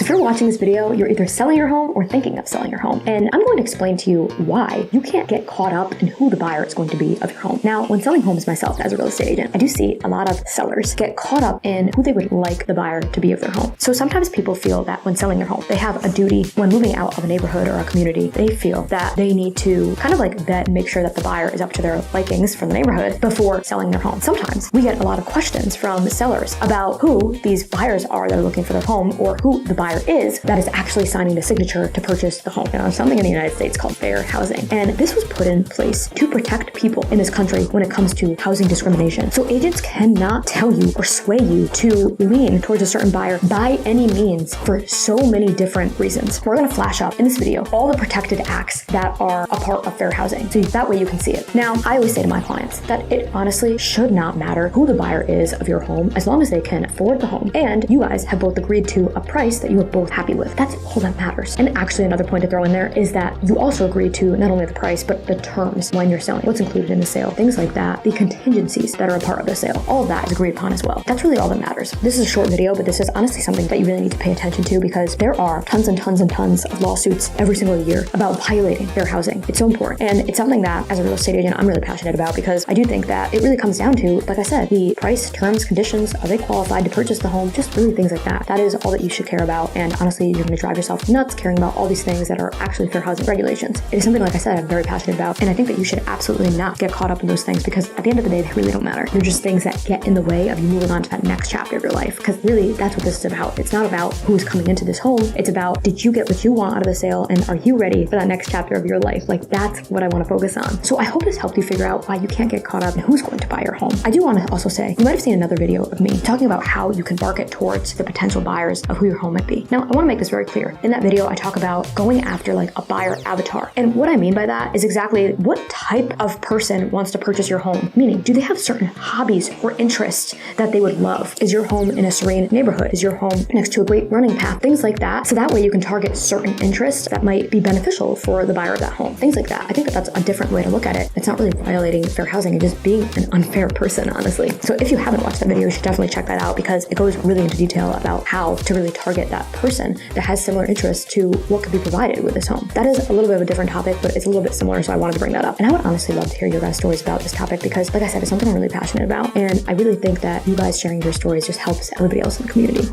If you're watching this video, you're either selling your home or thinking of selling your home. And I'm going to explain to you why you can't get caught up in who the buyer is going to be of your home. Now, when selling homes myself as a real estate agent, I do see a lot of sellers get caught up in who they would like the buyer to be of their home. So sometimes people feel that when selling their home, they have a duty when moving out of a neighborhood or a community. They feel that they need to kind of like vet and make sure that the buyer is up to their likings from the neighborhood before selling their home. Sometimes we get a lot of questions from sellers about who these buyers are that are looking for their home, or who the buyer is that is actually signing the signature to purchase the home. Something in the United States called fair housing. And this was put in place to protect people in this country when it comes to housing discrimination. So agents cannot tell you or sway you to lean towards a certain buyer by any means for so many different reasons. We're going to flash up in this video all the protected acts that are a part of fair housing, so that way you can see it. Now, I always say to my clients that it honestly should not matter who the buyer is of your home as long as they can afford the home and you guys have both agreed to a price that you are both happy with. That's all that matters. And actually, another point to throw in there is that you also agree to not only the price, but the terms when you're selling, what's included in the sale, things like that, the contingencies that are a part of the sale. All of that is agreed upon as well. That's really all that matters. This is a short video, but this is honestly something that you really need to pay attention to because there are tons and tons and tons of lawsuits every single year about violating fair housing. It's so important. And it's something that as a real estate agent, I'm really passionate about because I do think that it really comes down to, like I said, the price, terms, conditions, are they qualified to purchase the home? Just really things like that. That is all that you should care about. And honestly, you're going to drive yourself nuts caring about all these things that are actually fair housing regulations. It is something, like I said, I'm very passionate about. And I think that you should absolutely not get caught up in those things because at the end of the day, they really don't matter. They're just things that get in the way of you moving on to that next chapter of your life. Because really, that's what this is about. It's not about who's coming into this home. It's about, did you get what you want out of the sale? And are you ready for that next chapter of your life? Like, that's what I want to focus on. So I hope this helped you figure out why you can't get caught up in who's going to buy your home. I do want to also say, you might have seen another video of me talking about how you can market towards the potential buyers of who your home might be. Now, I want to make this very clear. In that video, I talk about going after like a buyer avatar. And what I mean by that is exactly what type of person wants to purchase your home. Meaning, do they have certain hobbies or interests that they would love? Is your home in a serene neighborhood? Is your home next to a great running path? Things like that. So that way you can target certain interests that might be beneficial for the buyer of that home. Things like that. I think that that's a different way to look at it. It's not really violating fair housing and just being an unfair person, honestly. So if you haven't watched that video, you should definitely check that out because it goes really into detail about how to really target that person that has similar interests to what could be provided with this home. That is a little bit of a different topic, but it's a little bit similar, so I wanted to bring that up. And I would honestly love to hear your guys' stories about this topic because, like I said, it's something I'm really passionate about. And I really think that you guys sharing your stories just helps everybody else in the community.